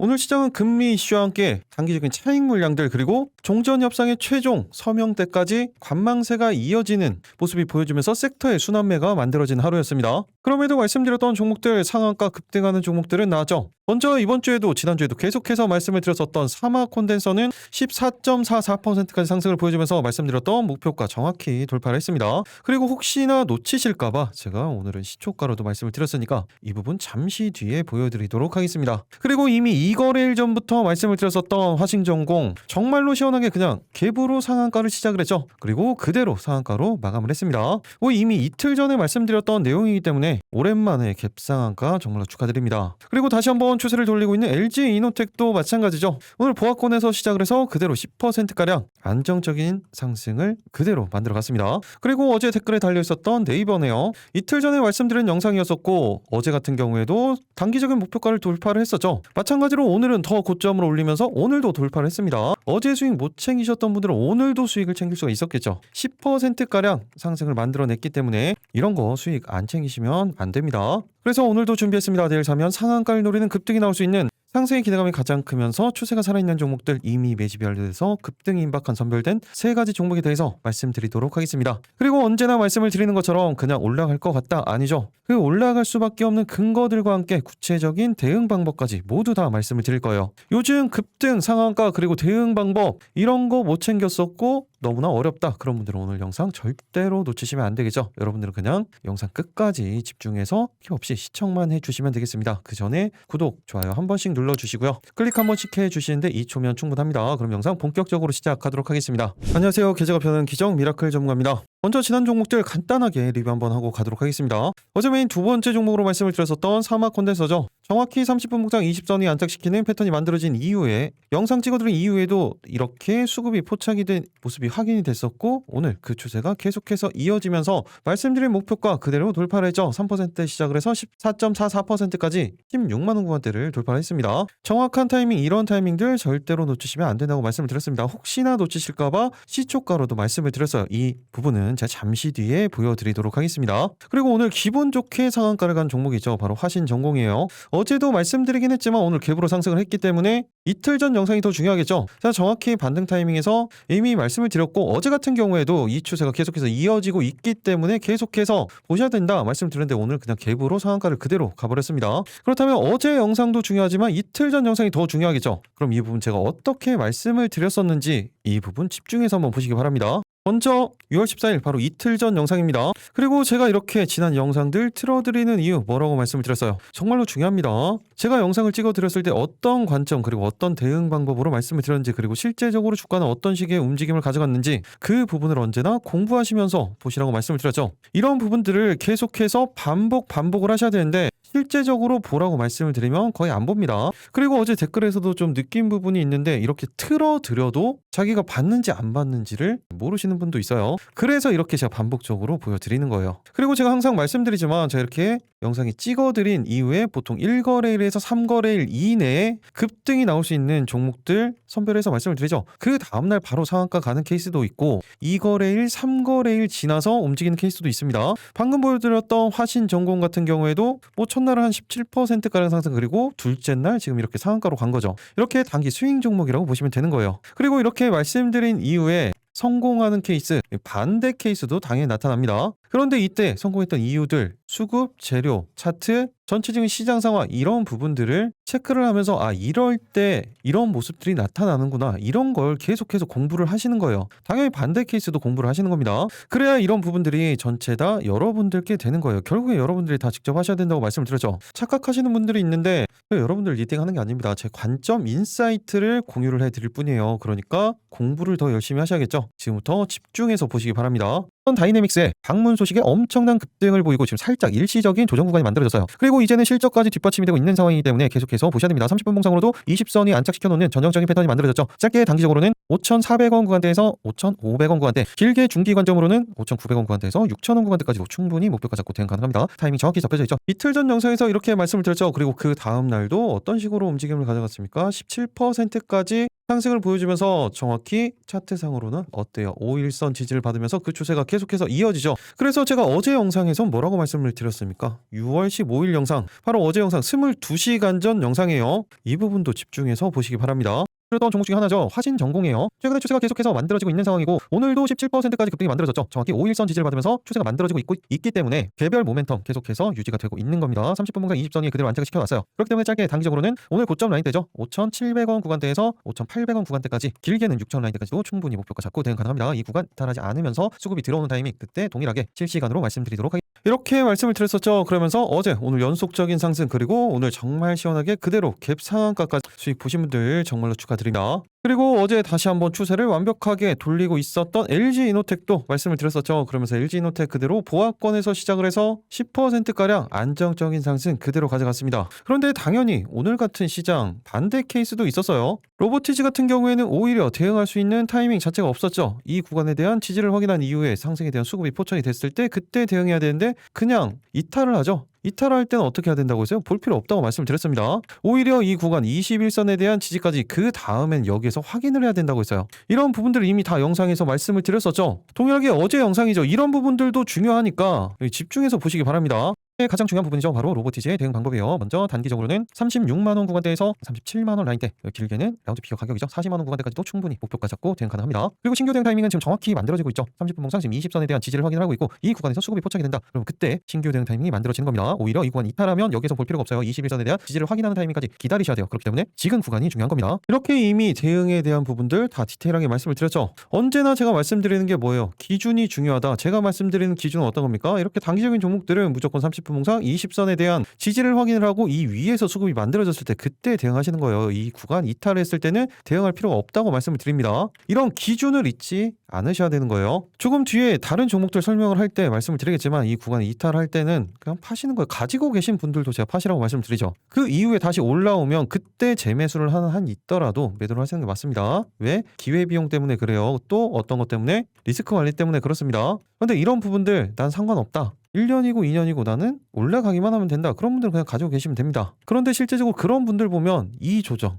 오늘 시장은 금리 이슈와 함께 단기적인 차익 물량들 그리고 종전 협상의 최종 서명때까지 관망세가 이어지는 모습이 보여지면서 섹터의 순환매가 만들어진 하루였습니다. 그럼에도 말씀드렸던 종목들 상한가 급등하는 종목들은 나왔죠. 먼저 이번 주에도 지난주에도 계속해서 말씀을 드렸었던 사마 콘덴서는 14.44%까지 상승을 보여주면서 말씀드렸던 목표가 정확히 돌파를 했습니다. 그리고 혹시나 놓치실까봐 제가 오늘은 시초가로도 말씀을 드렸으니까 이 부분 잠시 뒤에 보여드리도록 하겠습니다. 그리고 이미 2거래일 전부터 말씀을 드렸었던 화신전공 정말로 시원하게 그냥 갭으로 상한가를 시작을 했죠. 그리고 그대로 상한가로 마감을 했습니다. 이미 이틀 전에 말씀드렸던 내용이기 때문에 오랜만에 갭 상한가 정말로 축하드립니다. 그리고 다시 한번 추세를 돌리고 있는 LG이노텍도 마찬가지죠. 오늘 보합권에서 시작을 해서 그대로 10%가량 안정적인 상승을 그대로 만들어갔습니다. 그리고 어제 댓글에 달려있었던 네이버네요. 이틀 전에 말씀드린 영상이었었고 어제 같은 경우에도 단기적인 목표가를 돌파를 했었죠. 마찬가지로 오늘은 더 고점을 올리면서 오늘도 돌파를 했습니다. 어제 수익 못 챙기셨던 분들은 오늘도 수익을 챙길 수가 있었겠죠. 10%가량 상승을 만들어냈기 때문에 이런 거 수익 안 챙기시면 안 됩니다. 그래서 오늘도 준비했습니다. 내일 사면 상한가를 노리는 급등이 나올 수 있는 상승의 기대감이 가장 크면서 추세가 살아있는 종목들 이미 매집이 완료돼서 급등이 임박한 선별된 세 가지 종목에 대해서 말씀드리도록 하겠습니다. 그리고 언제나 말씀을 드리는 것처럼 그냥 올라갈 것 같다 아니죠. 그 올라갈 수밖에 없는 근거들과 함께 구체적인 대응 방법까지 모두 다 말씀을 드릴 거예요. 요즘 급등 상한가 그리고 대응 방법 이런 거 못 챙겼었고 너무나 어렵다 그런 분들은 오늘 영상 절대로 놓치시면 안 되겠죠. 여러분들은 그냥 영상 끝까지 집중해서 키 없이 시청만 해주시면 되겠습니다. 그 전에 구독, 좋아요 한 번씩 눌러주시고요. 클릭 한 번씩 해주시는데 2초면 충분합니다. 그럼 영상 본격적으로 시작하도록 하겠습니다. 안녕하세요. 계좌가 펴는 기정 미라클 전문가입니다. 먼저 지난 종목들 간단하게 리뷰 한번 하고 가도록 하겠습니다. 어제 메인 두 번째 종목으로 말씀을 드렸었던 사마 콘덴서죠. 정확히 30분 목장 20선이 안착시키는 패턴이 만들어진 이후에 영상 찍어드린 이후에도 이렇게 수급이 포착이 된 모습이 확인이 됐었고 오늘 그 추세가 계속해서 이어지면서 말씀드린 목표가 그대로 돌파를 했죠. 3% 시작을 해서 14.44%까지 16만원 구간대를 돌파를 했습니다. 정확한 타이밍 이런 타이밍들 절대로 놓치시면 안 된다고 말씀을 드렸습니다. 혹시나 놓치실까봐 시초가로도 말씀을 드렸어요. 이 부분은 제가 잠시 뒤에 보여드리도록 하겠습니다. 그리고 오늘 기분 좋게 상한가를 간 종목이죠. 바로 화신전공이에요. 어제도 말씀드리긴 했지만 오늘 갭으로 상승을 했기 때문에 이틀 전 영상이 더 중요하겠죠. 자, 정확히 반등 타이밍에서 이미 말씀을 드렸고 어제 같은 경우에도 이 추세가 계속해서 이어지고 있기 때문에 계속해서 보셔야 된다 말씀드렸는데 오늘 그냥 갭으로 상한가를 그대로 가버렸습니다. 그렇다면 어제 영상도 중요하지만 이틀 전 영상이 더 중요하겠죠. 그럼 이 부분 제가 어떻게 말씀을 드렸었는지 이 부분 집중해서 한번 보시기 바랍니다. 먼저 6월 14일 바로 이틀 전 영상입니다. 그리고 제가 이렇게 지난 영상들 틀어드리는 이유 뭐라고 말씀을 드렸어요. 정말로 중요합니다. 제가 영상을 찍어드렸을 때 어떤 관점 그리고 어떤 대응 방법으로 말씀을 드렸는지 그리고 실제적으로 주가는 어떤 식의 움직임을 가져갔는지 그 부분을 언제나 공부하시면서 보시라고 말씀을 드렸죠. 이런 부분들을 계속해서 반복을 하셔야 되는데 실제적으로 보라고 말씀을 드리면 거의 안 봅니다. 그리고 어제 댓글에서도 좀 느낀 부분이 있는데 이렇게 틀어드려도 자기가 봤는지 안 봤는지를 모르시는 분도 있어요. 그래서 이렇게 제가 반복적으로 보여드리는 거예요. 그리고 제가 항상 말씀드리지만 제가 이렇게 영상이 찍어드린 이후에 보통 1거래일에서 3거래일 이내에 급등이 나올 수 있는 종목들 선별해서 말씀을 드리죠. 그 다음날 바로 상한가 가는 케이스도 있고 2거래일, 3거래일 지나서 움직이는 케이스도 있습니다. 방금 보여드렸던 화신전공 같은 경우에도 첫날은 한 17%가량 상승 그리고 둘째 날 지금 이렇게 상한가로 간 거죠. 이렇게 단기 스윙 종목이라고 보시면 되는 거예요. 그리고 이렇게 말씀드린 이후에 성공하는 케이스, 반대 케이스도 당연히 나타납니다. 그런데 이때 성공했던 이유들, 수급, 재료, 차트, 전체적인 시장 상황 이런 부분들을 체크를 하면서 이럴 때 이런 모습들이 나타나는구나 이런 걸 계속해서 공부를 하시는 거예요. 당연히 반대 케이스도 공부를 하시는 겁니다. 그래야 이런 부분들이 전체 다 여러분들께 되는 거예요. 결국에 여러분들이 다 직접 하셔야 된다고 말씀을 드렸죠. 착각하시는 분들이 있는데 여러분들 리딩하는 게 아닙니다. 제 관점, 인사이트를 공유를 해드릴 뿐이에요. 그러니까 공부를 더 열심히 하셔야겠죠. 지금부터 집중해서 보시기 바랍니다. 다이내믹스의 방문 소식에 엄청난 급등을 보이고 지금 살짝 일시적인 조정 구간이 만들어졌어요. 그리고 이제는 실적까지 뒷받침이 되고 있는 상황이기 때문에 계속해서 보셔야 됩니다. 30분 봉상으로도 20선이 안착시켜놓는 전형적인 패턴이 만들어졌죠. 짧게 단기적으로는 5,400원 구간대에서 5,500원 구간대, 길게 중기 관점으로는 5,900원 구간대에서 6,000원 구간대까지도 충분히 목표가 잡고 대응 가능합니다. 타이밍 정확히 잡혀져 있죠. 이틀 전 영상에서 이렇게 말씀을 드렸죠. 그리고 그 다음 날도 어떤 식으로 움직임을 가져갔습니까? 17%까지 상승을 보여주면서 정확히 차트상으로는 어때요? 5일선 지지를 받으면서 그 추세가 계속해서 이어지죠. 그래서 제가 어제 영상에서 뭐라고 말씀을 드렸습니까? 6월 15일 영상, 바로 어제 영상 22시간 전 영상이에요. 이 부분도 집중해서 보시기 바랍니다. 그랬던 종목 중에 하나죠. 화신전공이에요. 최근에 추세가 계속해서 만들어지고 있는 상황이고 오늘도 17%까지 급등이 만들어졌죠. 정확히 5일선 지지를 받으면서 추세가 만들어지고 있기 때문에 개별 모멘텀 계속해서 유지가 되고 있는 겁니다. 30분간 20선이 그대로 안착을 시켜놨어요. 그렇기 때문에 짧게 단기적으로는 오늘 고점 라인대죠. 5,700원 구간대에서 5,800원 구간대까지, 길게는 6,000원 라인대까지도 충분히 목표가 잡고 대응 가능합니다. 이 구간 이탈하지 않으면서 수급이 들어오는 타이밍, 그때 동일하게 실시간으로 말씀드리도록 하겠습니다. 이렇게 말씀을 드렸었죠. 그러면서 어제 오늘 연속적인 상승, 그리고 오늘 정말 시원하게 그대로 갭 상한가까지 수익 보신 분들 정말로 축하드립니다. 그리고 어제 다시 한번 추세를 완벽하게 돌리고 있었던 LG이노텍도 말씀을 드렸었죠. 그러면서 LG이노텍 그대로 보합권에서 시작을 해서 10%가량 안정적인 상승 그대로 가져갔습니다. 그런데 당연히 오늘 같은 시장 반대 케이스도 있었어요. 로보티즈 같은 경우에는 오히려 대응할 수 있는 타이밍 자체가 없었죠. 이 구간에 대한 지지를 확인한 이후에 상승에 대한 수급이 포착이 됐을 때 그때 대응해야 되는데 그냥 이탈을 하죠. 이탈할 때는 어떻게 해야 된다고 했어요? 볼 필요 없다고 말씀을 드렸습니다. 오히려 이 구간 21선에 대한 지지까지 그 다음엔 여기에서 확인을 해야 된다고 했어요. 이런 부분들을 이미 다 영상에서 말씀을 드렸었죠. 동일하게 어제 영상이죠. 이런 부분들도 중요하니까 집중해서 보시기 바랍니다. 가장 중요한 부분이죠. 바로 로보티즈의 대응 방법이에요. 먼저 단기적으로는 36만원 구간대에서 37만원 라인대, 길게는 라운드 피겨 가격이죠. 40만원 구간대까지도 충분히 목표가 잡고 대응 가능합니다. 그리고 신규 대응 타이밍은 지금 정확히 만들어지고 있죠. 30분 봉상 지금 20선에 대한 지지를 확인하고 있고 이 구간에서 수급이 포착이 된다. 그럼 그때 신규 대응 타이밍이 만들어지는 겁니다. 오히려 이 구간 이탈하면 여기서 볼 필요가 없어요. 21선에 대한 지지를 확인하는 타이밍까지 기다리셔야 돼요. 그렇기 때문에 지금 구간이 중요한 겁니다. 이렇게 이미 대응에 대한 부분들 다 디테일하게 말씀을 드렸죠. 언제나 제가 말씀드리는 게 뭐예요? 기준이 중요하다. 제가 말씀드리는 기준은 어떤 겁니까? 이렇게 단기적인 종목들은 무조건 30분 봉상 20선에 대한 지지를 확인을 하고 이 위에서 수급이 만들어졌을 때 그때 대응하시는 거예요. 이 구간 이탈을 했을 때는 대응할 필요가 없다고 말씀을 드립니다. 이런 기준을 잊지 않으셔야 되는 거예요. 조금 뒤에 다른 종목들 설명을 할 때 말씀을 드리겠지만 이 구간 이탈할 때는 그냥 파시는 거예요. 가지고 계신 분들도 제가 파시라고 말씀드리죠. 그 이후에 다시 올라오면 그때 재매수를 하는 한 있더라도 매도를 하시는 게 맞습니다. 왜? 기회비용 때문에 그래요. 또 어떤 것 때문에? 리스크 관리 때문에 그렇습니다. 그런데 이런 부분들 난 상관없다. 1년이고 2년이고 나는 올라가기만 하면 된다. 그런 분들 그냥 가지고 계시면 됩니다. 그런데 실제적으로 그런 분들 보면 이 조정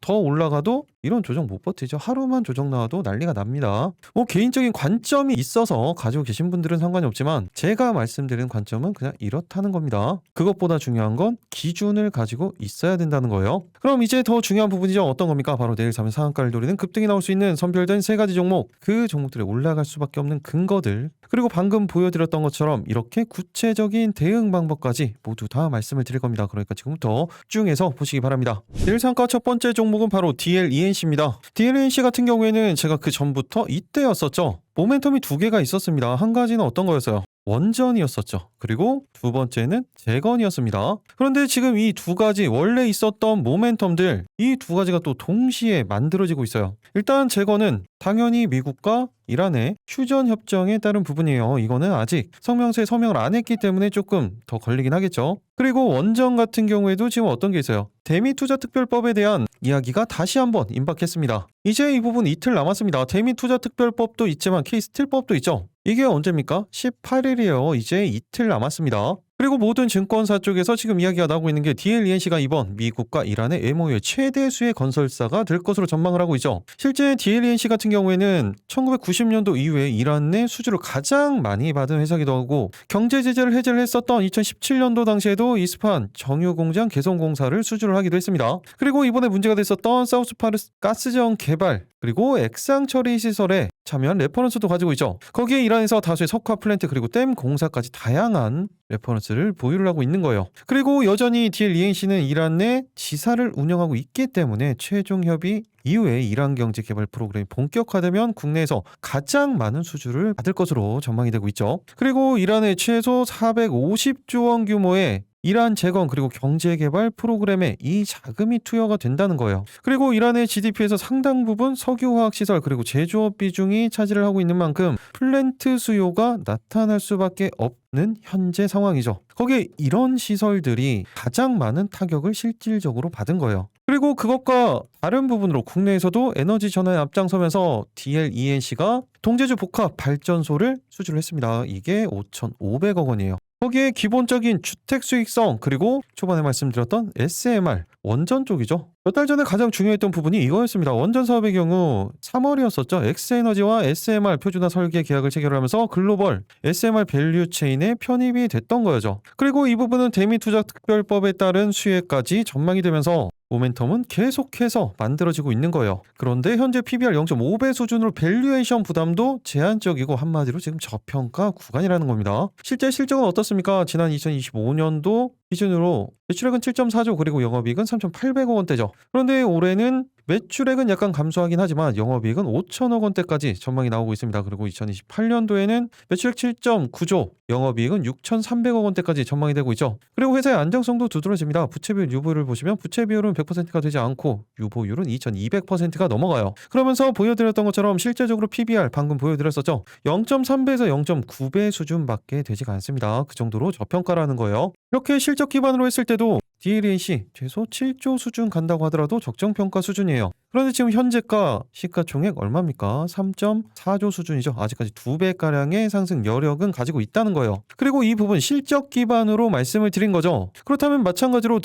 더 올라가도 이런 조정 못 버티죠. 하루만 조정 나와도 난리가 납니다. 뭐 개인적인 관점이 있어서 가지고 계신 분들은 상관이 없지만 제가 말씀드리는 관점은 그냥 이렇다는 겁니다. 그것보다 중요한 건 기준을 가지고 있어야 된다는 거예요. 그럼 이제 더 중요한 부분이죠. 어떤 겁니까? 바로 내일 3일 상한가를 노리는 급등이 나올 수 있는 선별된 세 가지 종목, 그 종목들이 올라갈 수밖에 없는 근거들, 그리고 방금 보여드렸던 것처럼 이렇게 구체적인 대응 방법까지 모두 다 말씀을 드릴 겁니다. 그러니까 지금부터 집중해서 보시기 바랍니다. 내일 상가 첫 번째 종목은 바로 DLENC입니다. DLENC 같은 경우에는 제가 그 전부터 이때였었죠. 모멘텀이 두 개가 있었습니다. 한 가지는 어떤 거였어요? 원전이었었죠. 그리고 두 번째는 재건이었습니다. 그런데 지금 이 두 가지 원래 있었던 모멘텀들, 이 두 가지가 또 동시에 만들어지고 있어요. 일단 재건은 당연히 미국과 이란의 휴전 협정에 따른 부분이에요. 이거는 아직 성명서에 서명을 안 했기 때문에 조금 더 걸리긴 하겠죠. 그리고 원전 같은 경우에도 지금 어떤 게 있어요? 대미투자특별법에 대한 이야기가 다시 한번 임박했습니다. 이제 이 부분 이틀 남았습니다. 대미투자특별법도 있지만 K스틸법도 있죠. 이게 언제입니까? 18일이에요. 이제 이틀 남았습니다. 그리고 모든 증권사 쪽에서 지금 이야기가 나오고 있는 게 DLENC가 이번 미국과 이란의 MOU의 최대수의 건설사가 될 것으로 전망을 하고 있죠. 실제 DLENC 같은 경우에는 1990년도 이후에 이란 내 수주를 가장 많이 받은 회사기도 하고 경제 제재를 해제를 했었던 2017년도 당시에도 이스파한 정유공장 개선공사를 수주를 하기도 했습니다. 그리고 이번에 문제가 됐었던 사우스파르스 가스정 개발 그리고 액상 처리 시설에 참여한 레퍼런스도 가지고 있죠. 거기에 이란에서 다수의 석화 플랜트 그리고 댐 공사까지 다양한 레퍼런스를 보유를 하고 있는 거예요. 그리고 여전히 DLENC는 이란 내 지사를 운영하고 있기 때문에 최종 협의 이후에 이란 경제 개발 프로그램이 본격화되면 국내에서 가장 많은 수주를 받을 것으로 전망이 되고 있죠. 그리고 이란의 최소 450조 원 규모의 이란 재건 그리고 경제개발 프로그램에 이 자금이 투여가 된다는 거예요. 그리고 이란의 GDP에서 상당 부분 석유화학시설 그리고 제조업 비중이 차지를 하고 있는 만큼 플랜트 수요가 나타날 수밖에 없는 현재 상황이죠. 거기에 이런 시설들이 가장 많은 타격을 실질적으로 받은 거예요. 그리고 그것과 다른 부분으로 국내에서도 에너지 전환에 앞장서면서 DLENC가 동제주 복합 발전소를 수주를 했습니다. 이게 5,500억 원이에요. 거기에 기본적인 주택 수익성 그리고 초반에 말씀드렸던 SMR 원전 쪽이죠. 몇 달 전에 가장 중요했던 부분이 이거였습니다. 원전 사업의 경우 3월이었었죠. 엑스에너지와 SMR 표준화 설계 계약을 체결하면서 글로벌 SMR 밸류 체인에 편입이 됐던 거죠. 그리고 이 부분은 대미투자특별법에 따른 수혜까지 전망이 되면서 모멘텀은 계속해서 만들어지고 있는 거예요. 그런데 현재 PBR 0.5배 수준으로 밸류에이션 부담도 제한적이고 한마디로 지금 저평가 구간이라는 겁니다. 실제 실적은 어떻습니까? 지난 2025년도 기준으로 매출액은 7.4조 그리고 영업이익은 3,800억 원대죠. 그런데 올해는 매출액은 약간 감소하긴 하지만 영업이익은 5천억 원대까지 전망이 나오고 있습니다. 그리고 2028년도에는 매출액 7.9조, 영업이익은 6,300억 원대까지 전망이 되고 있죠. 그리고 회사의 안정성도 두드러집니다. 부채비율 유보를 보시면 부채 비율은 100%가 되지 않고 유보율은 2,200%가 넘어가요. 그러면서 보여드렸던 것처럼 실제적으로 PBR 방금 보여드렸었죠. 0.3배에서 0.9배 수준밖에 되지가 않습니다. 그 정도로 저평가라는 거예요. 이렇게 실적 기반으로 했을 때도 DLNC 최소 7조 수준 간다고 하더라도 적정평가 수준이에요. 그런데 지금 현재가 시가총액 얼마입니까? 3.4조 수준이죠. 아직까지 2배가량의 상승 여력은 가지고 있다는 거예요. 그리고 이 부분 실적 기반으로 말씀을 드린 거죠. 그렇다면 마찬가지로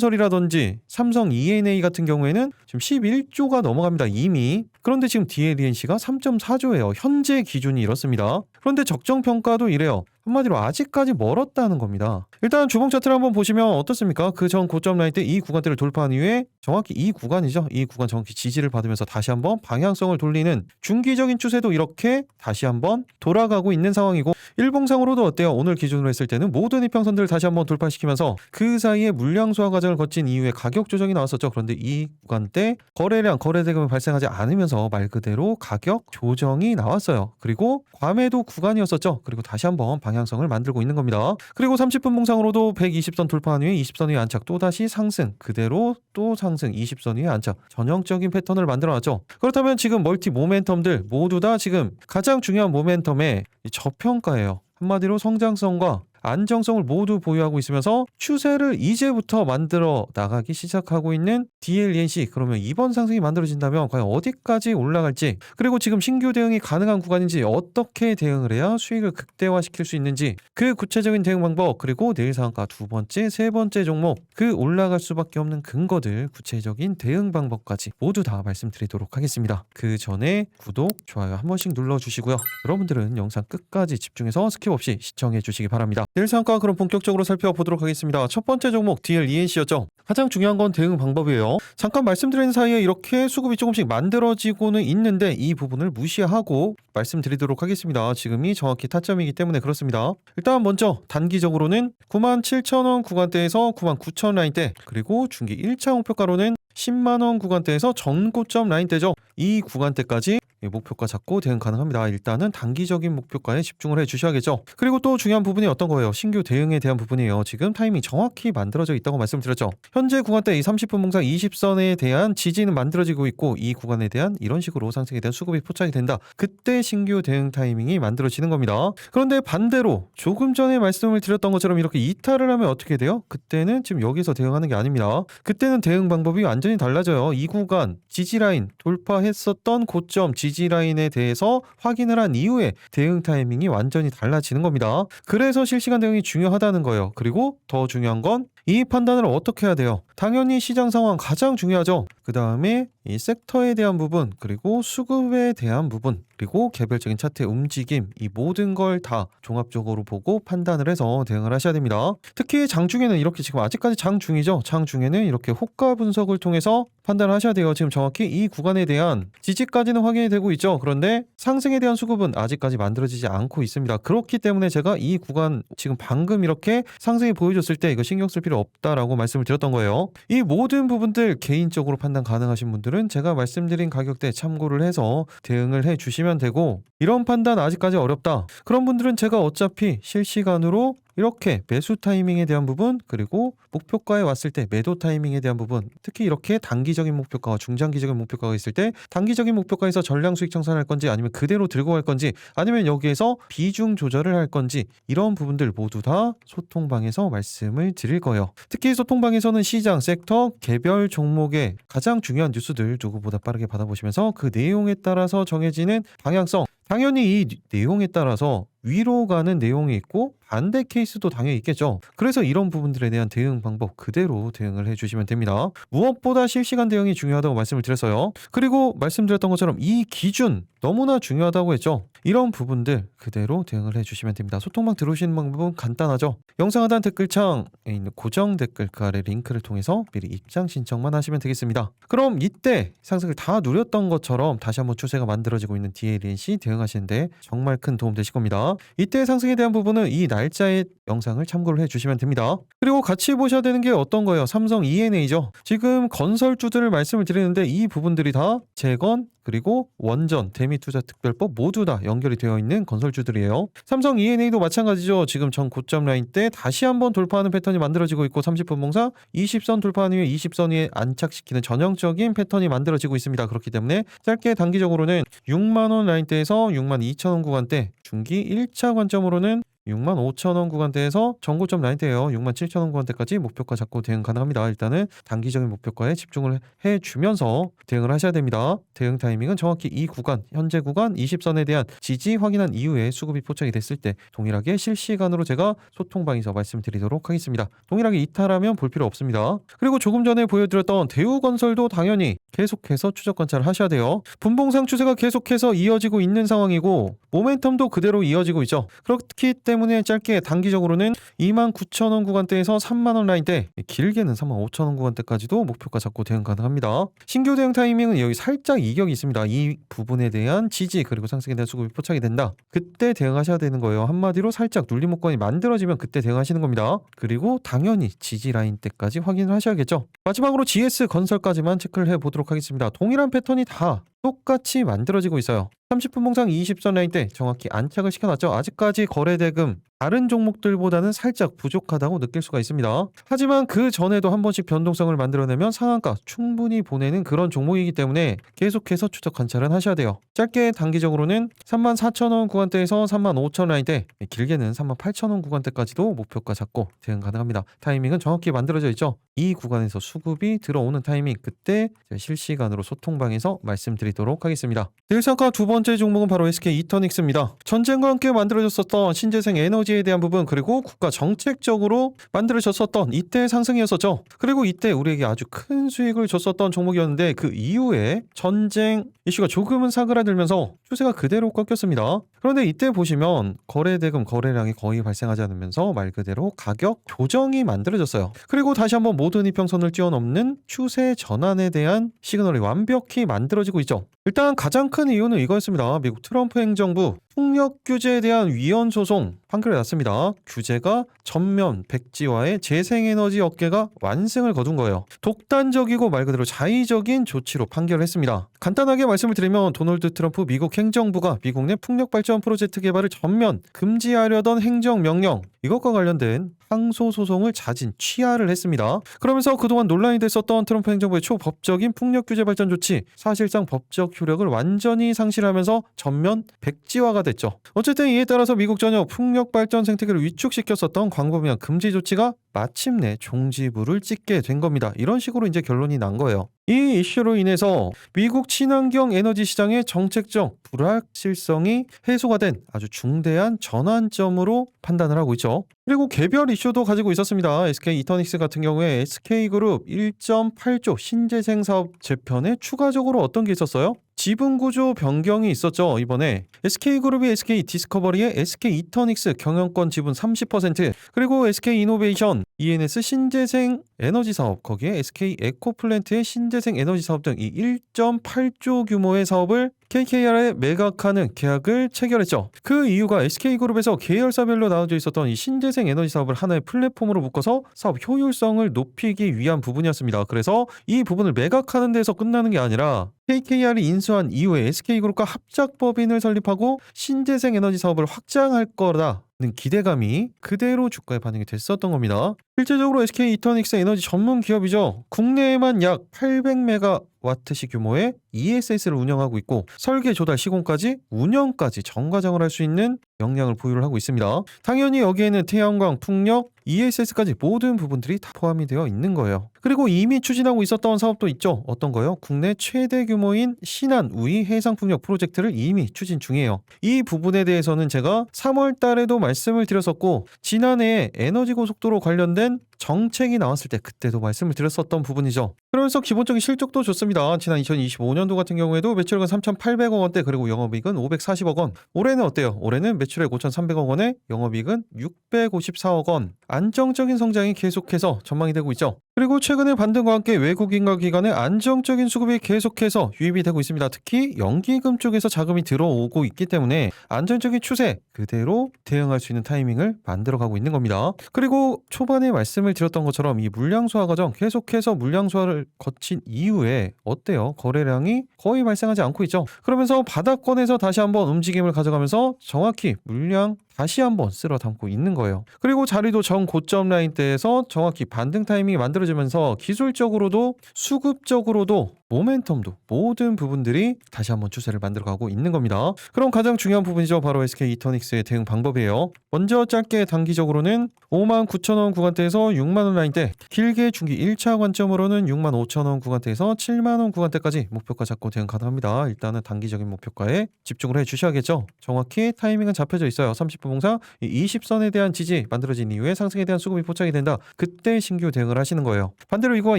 대우건설이라든지 삼성 E&A 같은 경우에는 지금 11조가 넘어갑니다. 이미. 그런데 지금 DLNC가 3.4조예요. 현재 기준이 이렇습니다. 그런데 적정평가도 이래요. 한마디로 아직까지 멀었다는 겁니다. 일단 주봉 차트를 한번 보시면 어떻습니까? 그 전 고점 라인 때 이 구간대를 돌파한 이후에 정확히 이 구간이죠. 이 구간 정확히 지지를 받으면서 다시 한번 방향성을 돌리는 중기적인 추세도 이렇게 다시 한번 돌아가고 있는 상황이고 일봉상으로도 어때요? 오늘 기준으로 했을 때는 모든 이평선들을 다시 한번 돌파시키면서 그 사이에 물량 소화 과정을 거친 이후에 가격 조정이 나왔었죠. 그런데 이 구간대 거래량, 거래대금이 발생하지 않으면서 말 그대로 가격 조정이 나왔어요. 그리고 과매도 구간이었었죠. 그리고 다시 한번 방향성을 만들고 있는 겁니다. 그리고 30분 봉상으로도 120선 돌파한 후에 20선 위에 안착 또다시 상승 그대로 또 상승 20선 위에 안착 전형적인 패턴을 만들어놨죠. 그렇다면 지금 멀티 모멘텀들 모두 다 지금 가장 중요한 모멘텀의 저평가예요. 한마디로 성장성과 안정성을 모두 보유하고 있으면서 추세를 이제부터 만들어 나가기 시작하고 있는 DLNC. 그러면 이번 상승이 만들어진다면 과연 어디까지 올라갈지, 그리고 지금 신규 대응이 가능한 구간인지, 어떻게 대응을 해야 수익을 극대화시킬 수 있는지, 그 구체적인 대응 방법, 그리고 내일 상한가 두 번째, 세 번째 종목, 그 올라갈 수밖에 없는 근거들, 구체적인 대응 방법까지 모두 다 말씀드리도록 하겠습니다. 그 전에 구독, 좋아요 한 번씩 눌러주시고요. 여러분들은 영상 끝까지 집중해서 스킵 없이 시청해 주시기 바랍니다. 내일 상가 그럼 본격적으로 살펴보도록 하겠습니다. 첫 번째 종목 DLENC였죠. 가장 중요한 건 대응 방법이에요. 잠깐 말씀드린 사이에 이렇게 수급이 조금씩 만들어지고는 있는데 이 부분을 무시하고 말씀드리도록 하겠습니다. 지금이 정확히 타점이기 때문에 그렇습니다. 일단 먼저 단기적으로는 97,000원 구간대에서 99,000 라인대, 그리고 중기 1차 목표가로는 10만원 구간대에서 전고점 라인대죠. 이 구간대까지 목표가 잡고 대응 가능합니다. 일단은 단기적인 목표가에 집중을 해주셔야겠죠. 그리고 또 중요한 부분이 어떤 거예요? 신규 대응에 대한 부분이에요. 지금 타이밍 정확히 만들어져 있다고 말씀드렸죠. 현재 구간대 이 30분 봉상 20선에 대한 지지는 만들어지고 있고 이 구간에 대한 이런 식으로 상승에 대한 수급이 포착이 된다. 그때 신규 대응 타이밍이 만들어지는 겁니다. 그런데 반대로 조금 전에 말씀을 드렸던 것처럼 이렇게 이탈을 하면 어떻게 돼요? 그때는 지금 여기서 대응하는 게 아닙니다. 그때는 대응 방법이 완전히 달라져요. 이 구간 지지라인 돌파했었던 고점 지지라인에 대해서 확인을 한 이후에 대응 타이밍이 완전히 달라지는 겁니다. 그래서 실시간 대응이 중요하다는 거예요. 그리고 더 중요한 건 이 판단을 어떻게 해야 돼요? 당연히 시장 상황 가장 중요하죠. 그 다음에 이 섹터에 대한 부분, 그리고 수급에 대한 부분, 그리고 개별적인 차트의 움직임, 이 모든 걸 다 종합적으로 보고 판단을 해서 대응을 하셔야 됩니다. 특히 장중에는 이렇게 지금 아직까지 장중이죠. 장중에는 이렇게 호가 분석을 통해서 판단을 하셔야 돼요. 지금 정확히 이 구간에 대한 지지까지는 확인이 되고 있죠. 그런데 상승에 대한 수급은 아직까지 만들어지지 않고 있습니다. 그렇기 때문에 제가 이 구간 지금 방금 이렇게 상승이 보여줬을 때 이거 신경 쓸 필요 없다라고 말씀을 드렸던 거예요. 이 모든 부분들 개인적으로 판단 가능하신 분들은 제가 말씀드린 가격대 참고를 해서 대응을 해 주시면 되고, 이런 판단 아직까지 어렵다 그런 분들은 제가 어차피 실시간으로 이렇게 매수 타이밍에 대한 부분, 그리고 목표가에 왔을 때 매도 타이밍에 대한 부분, 특히 이렇게 단기적인 목표가와 중장기적인 목표가가 있을 때 단기적인 목표가에서 전량 수익 청산할 건지, 아니면 그대로 들고 갈 건지, 아니면 여기에서 비중 조절을 할 건지, 이런 부분들 모두 다 소통방에서 말씀을 드릴 거예요. 특히 소통방에서는 시장, 섹터, 개별 종목의 가장 중요한 뉴스들 누구보다 빠르게 받아보시면서 그 내용에 따라서 정해지는 방향성, 당연히 이 내용에 따라서 위로 가는 내용이 있고 반대 케이스도 당연히 있겠죠. 그래서 이런 부분들에 대한 대응 방법 그대로 대응을 해주시면 됩니다. 무엇보다 실시간 대응이 중요하다고 말씀을 드렸어요. 그리고 말씀드렸던 것처럼 이 기준 너무나 중요하다고 했죠. 이런 부분들 그대로 대응을 해주시면 됩니다. 소통방 들어오시는 방법은 간단하죠. 영상 하단 댓글창에 있는 고정 댓글 그 아래 링크를 통해서 미리 입장 신청만 하시면 되겠습니다. 그럼 이때 상승을 다 누렸던 것처럼 다시 한번 추세가 만들어지고 있는 DLNC 대응하시는데 정말 큰 도움 되실 겁니다. 이때 상승에 대한 부분은 이 날짜의 영상을 참고를 해주시면 됩니다. 그리고 같이 보셔야 되는 게 어떤 거예요? 삼성 ENA죠. 지금 건설주들을 말씀을 드리는데 이 부분들이 다 재건 그리고 원전, 대미투자특별법 모두 다 연결이 되어 있는 건설주들이에요. 삼성 ENA도 마찬가지죠. 지금 전 고점 라인 때 다시 한번 돌파하는 패턴이 만들어지고 있고 30분 봉사 20선 돌파한 후에 20선 위에 안착시키는 전형적인 패턴이 만들어지고 있습니다. 그렇기 때문에 짧게 단기적으로는 6만원 라인대에서 6만 2천원 구간대, 중기 1차 관점으로는 6만 5천원 구간대에서 전고점 라인대예요. 6만 7천원 구간대까지 목표가 잡고 대응 가능합니다. 일단은 단기적인 목표가에 집중을 해주면서 대응을 하셔야 됩니다. 대응 타이밍은 정확히 이 구간, 현재 구간 20선에 대한 지지 확인한 이후에 수급이 포착이 됐을 때 동일하게 실시간으로 제가 소통방에서 말씀드리도록 하겠습니다. 동일하게 이탈하면 볼 필요 없습니다. 그리고 조금 전에 보여드렸던 대우건설도 당연히 계속해서 추적 관찰을 하셔야 돼요. 분봉상 추세가 계속해서 이어지고 있는 상황이고 모멘텀도 그대로 이어지고 있죠. 그렇기 때문에 짧게 단기적으로는 29,000원 구간대에서 3만원 라인대, 길게는 35,000원 구간대까지도 목표가 잡고 대응 가능합니다. 신규 대응 타이밍은 여기 살짝 이격이 있습니다. 이 부분에 대한 지지 그리고 상승에 대한 수급이 포착이 된다. 그때 대응하셔야 되는 거예요. 한마디로 살짝 눌림 목권이 만들어지면 그때 대응하시는 겁니다. 그리고 당연히 지지 라인 때까지 확인을 하셔야겠죠. 마지막으로 GS 건설까지만 체크를 해보도록 하겠습니다. 동일한 패턴이 다 똑같이 만들어지고 있어요. 30분 봉상 20선 라인 때 정확히 안착을 시켜놨죠. 아직까지 거래대금 다른 종목들보다는 살짝 부족하다고 느낄 수가 있습니다. 하지만 그 전에도 한 번씩 변동성을 만들어내면 상한가 충분히 보내는 그런 종목이기 때문에 계속해서 추적 관찰은 하셔야 돼요. 짧게 단기적으로는 34,000원 구간대에서 35,000원 라인대, 길게는 38,000원 구간대까지도 목표가 잡고 대응 가능합니다. 타이밍은 정확히 만들어져 있죠. 이 구간에서 수급이 들어오는 타이밍 그때 실시간으로 소통방에서 말씀드리도록 하겠습니다. 일상가 두 번째 종목은 바로 SK 이터닉스입니다. 전쟁과 함께 만들어졌었던 신재생 에너지에 대한 부분 그리고 국가 정책적으로 만들어졌었던 이때 상승이었었죠. 그리고 이때 우리에게 아주 큰 수익을 줬었던 종목이었는데 그 이후에 전쟁 이슈가 조금은 사그라들면서 추세가 그대로 꺾였습니다. 그런데 이때 보시면 거래대금 거래량이 거의 발생하지 않으면서 말 그대로 가격 조정이 만들어졌어요. 그리고 다시 한번 모든 이평선을 뛰어넘는 추세 전환에 대한 시그널이 완벽히 만들어지고 있죠. 일단 가장 큰 이유는 이거였습니다. 미국 트럼프 행정부 폭력 규제에 대한 위헌 소송 판결이 났습니다. 규제가 전면 백지화의 재생에너지 업계가 완승을 거둔 거예요. 독단적이고 말 그대로 자의적인 조치로 판결을 했습니다. 간단하게 말씀을 드리면 도널드 트럼프 미국 행정부가 미국 내 풍력 발전 프로젝트 개발을 전면 금지하려던 행정명령 이것과 관련된 항소 소송을 자진 취하를 했습니다. 그러면서 그동안 논란이 됐었던 트럼프 행정부의 초법적인 풍력 규제 발전 조치 사실상 법적 효력을 완전히 상실하면서 전면 백지화가 됐죠. 어쨌든 이에 따라서 미국 전역 풍력 발전 생태계를 위축시켰었던 광범위한 금지 조치가 마침내 종지부를 찍게 된 겁니다. 이런 식으로 이제 결론이 난 거예요. 이 이슈로 인해서 미국 친환경 에너지 시장의 정책적 불확실성이 해소가 된 아주 중대한 전환점으로 판단을 하고 있죠. 그리고 개별 이슈도 가지고 있었습니다. SK 이터닉스 같은 경우에 SK그룹 1.8조 신재생 사업 재편에 추가적으로 어떤 게 있었어요? 지분구조 변경이 있었죠. 이번에 SK그룹이 SK디스커버리의 SK 이터닉스 경영권 지분 30% 그리고 SK이노베이션, ENS 신재생 에너지 사업 거기에 SK 에코플랜트의 신재생 에너지 사업 등 이 1.8조 규모의 사업을 KKR에 매각하는 계약을 체결했죠. 그 이유가 SK그룹에서 계열사별로 나눠져 있었던 이 신재생 에너지 사업을 하나의 플랫폼으로 묶어서 사업 효율성을 높이기 위한 부분이었습니다. 그래서 이 부분을 매각하는 데서 끝나는 게 아니라 KKR이 인수한 이후에 SK그룹과 합작법인을 설립하고 신재생 에너지 사업을 확장할 거다. 는 기대감이 그대로 주가에 반영이 됐었던 겁니다. 실제적으로 SK 이터닉스 에너지 전문 기업이죠. 국내에만 약 800메가 와트시 규모의 ESS를 운영하고 있고 설계, 조달, 시공까지 운영까지 전과정을 할 수 있는 역량을 보유를 하고 있습니다. 당연히 여기에는 태양광, 풍력, ESS까지 모든 부분들이 다 포함이 되어 있는 거예요. 그리고 이미 추진하고 있었던 사업도 있죠. 어떤 거요? 국내 최대 규모인 신안 우이 해상풍력 프로젝트를 이미 추진 중이에요. 이 부분에 대해서는 제가 3월 달에도 말씀을 드렸었고 지난해 에너지 고속도로 관련된 정책이 나왔을 때 그때도 말씀을 드렸었던 부분이죠. 그러면서 기본적인 실적도 좋습니다. 지난 2025년도 같은 경우에도 매출액은 3,800억 원대 그리고 영업이익은 540억 원. 올해는 어때요? 올해는 매출액 5,300억 원에 영업이익은 654억 원. 안정적인 성장이 계속해서 전망이 되고 있죠. 그리고 최근에 반등과 함께 외국인과 기관의 안정적인 수급이 계속해서 유입이 되고 있습니다. 특히 연기금 쪽에서 자금이 들어오고 있기 때문에 안정적인 추세 그대로 대응할 수 있는 타이밍을 만들어가고 있는 겁니다. 그리고 초반에 말씀을 드렸던 것처럼 이 물량 소화 과정 계속해서 물량 소화를 거친 이후에 어때요? 거래량이 거의 발생하지 않고 있죠. 그러면서 바닥권에서 다시 한번 움직임을 가져가면서 정확히 물량 다시 한번 쓸어 담고 있는 거예요. 그리고 자리도 전 고점 라인대에서 정확히 반등 타이밍이 만들어지면서 기술적으로도 수급적으로도 모멘텀도 모든 부분들이 다시 한번 추세를 만들어가고 있는 겁니다. 그럼 가장 중요한 부분이죠. 바로 SK 이터닉스의 대응 방법이에요. 먼저 짧게 단기적으로는 59,000원 구간대에서 6만원 라인대, 길게 중기 1차 관점으로는 65,000원 구간대에서 7만원 구간대까지 목표가 잡고 대응 가능합니다. 일단은 단기적인 목표가에 집중을 해주셔야겠죠. 정확히 타이밍은 잡혀져 있어요. 30분 봉상 20선에 대한 지지 만들어진 이후에 상승에 대한 수급이 포착이 된다. 그때 신규 대응을 하시는 거예요. 반대로 이거와